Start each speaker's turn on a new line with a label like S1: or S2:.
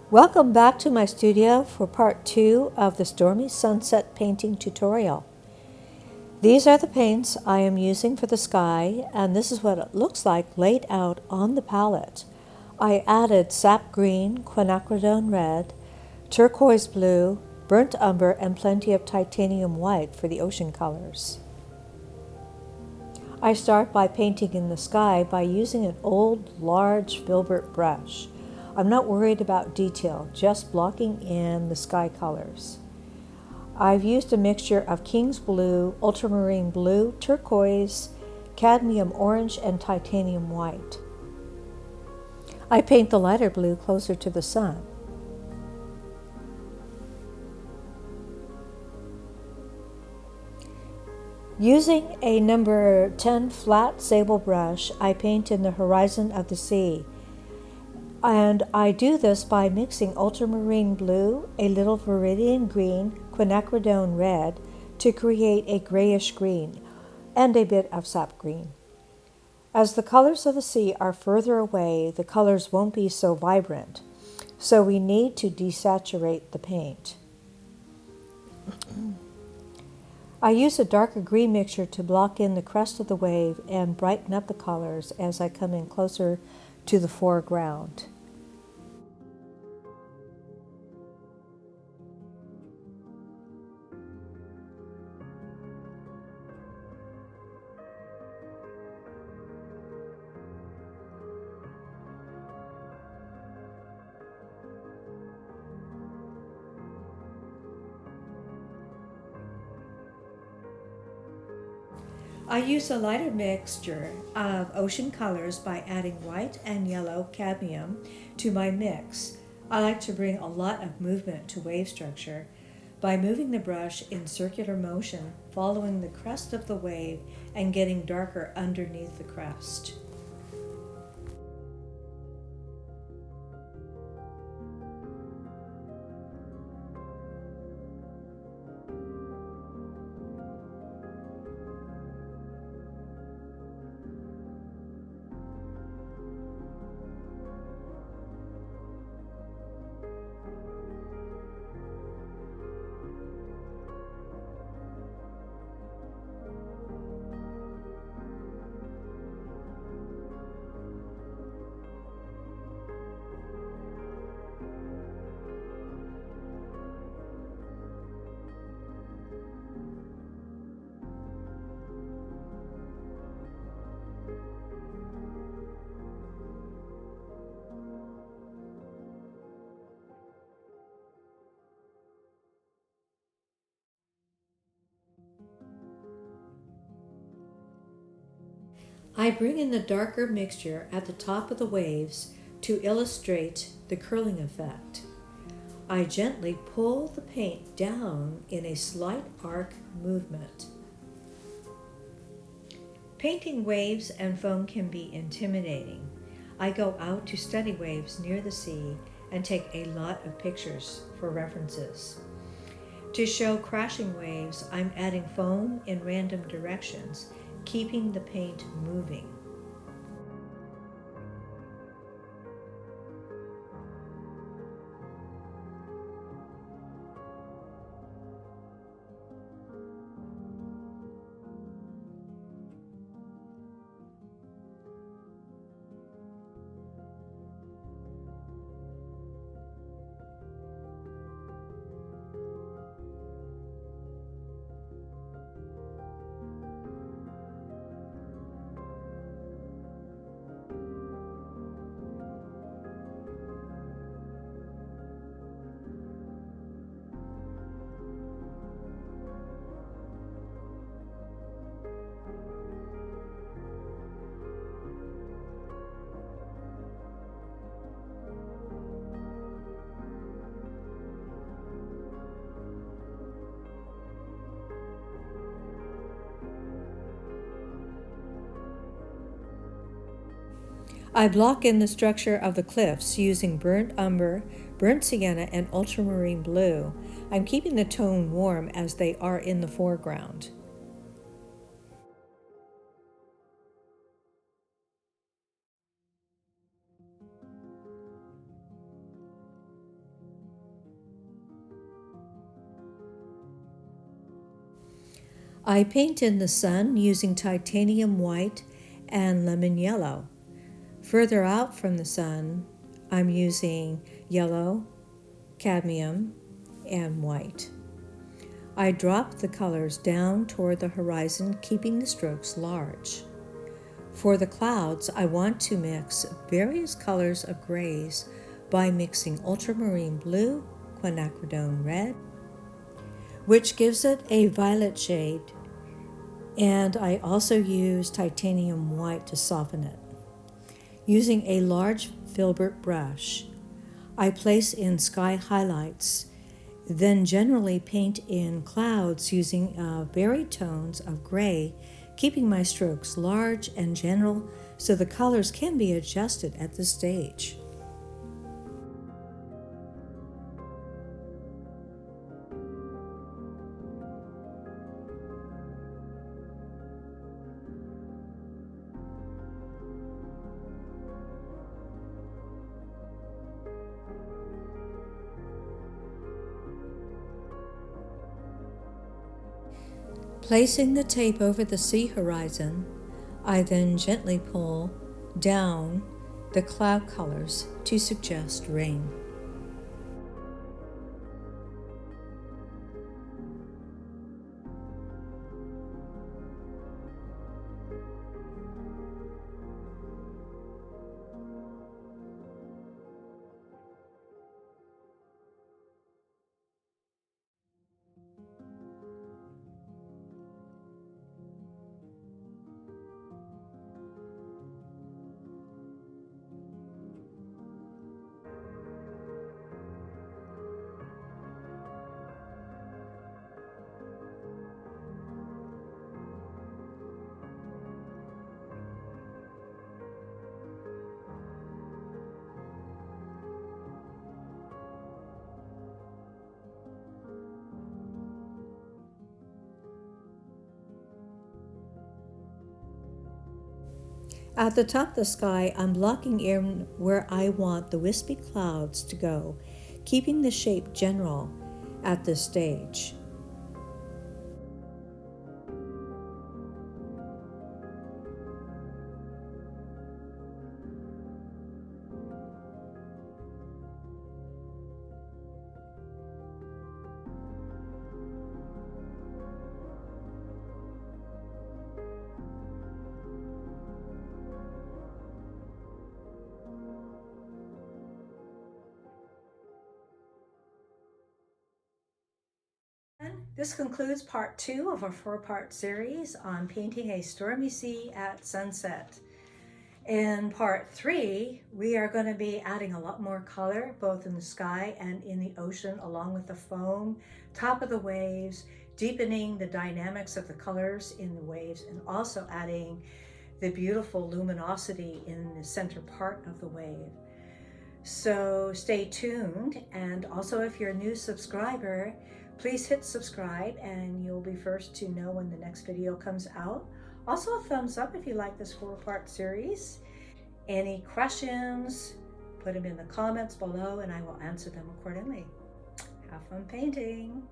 S1: Welcome back to my studio for part 2 of the Stormy Sunset Painting tutorial. These are the paints I am using for the sky, and this is what it looks like laid out on the palette. I added sap green, quinacridone red, turquoise blue, burnt umber, and plenty of titanium white for the ocean colors. I start by painting in the sky by using an old, large Filbert brush. I'm not worried about detail, just blocking in the sky colors. I've used a mixture of King's Blue, Ultramarine Blue, Turquoise, Cadmium Orange, and Titanium White. I paint the lighter blue closer to the sun. Using a number 10 flat sable brush, I paint in the horizon of the sea. And I do this by mixing ultramarine blue, a little viridian green, quinacridone red to create a grayish green, and a bit of sap green. As the colors of the sea are further away, the colors won't be so vibrant, so we need to desaturate the paint. I use a darker green mixture to block in the crest of the wave and brighten up the colors as I come in closer to the foreground. I use a lighter mixture of ocean colors by adding white and yellow cadmium to my mix. I like to bring a lot of movement to wave structure by moving the brush in circular motion, following the crest of the wave and getting darker underneath the crest. I bring in the darker mixture at the top of the waves to illustrate the curling effect. I gently pull the paint down in a slight arc movement. Painting waves and foam can be intimidating. I go out to study waves near the sea and take a lot of pictures for references. To show crashing waves, I'm adding foam in random directions, keeping the paint moving. I block in the structure of the cliffs using burnt umber, burnt sienna, and ultramarine blue. I'm keeping the tone warm as they are in the foreground. I paint in the sun using titanium white and lemon yellow. Further out from the sun, I'm using yellow, cadmium, and white. I drop the colors down toward the horizon, keeping the strokes large. For the clouds, I want to mix various colors of grays by mixing ultramarine blue, quinacridone red, which gives it a violet shade, and I also use titanium white to soften it. Using a large Filbert brush, I place in sky highlights, then generally paint in clouds using varied tones of gray, keeping my strokes large and general so the colors can be adjusted at the stage. Placing the tape over the sea horizon, I then gently pull down the cloud colors to suggest rain. At the top of the sky, I'm blocking in where I want the wispy clouds to go, keeping the shape general at this stage. This concludes part 2 of a 4-part series on painting a stormy sea at sunset. In part 3, we are going to be adding a lot more color both in the sky and in the ocean, along with the foam, top of the waves, deepening the dynamics of the colors in the waves, and also adding the beautiful luminosity in the center part of the wave. So stay tuned, and also if you're a new subscriber, please hit subscribe and you'll be first to know when the next video comes out. Also a thumbs up if you like this 4-part series. Any questions, put them in the comments below and I will answer them accordingly. Have fun painting!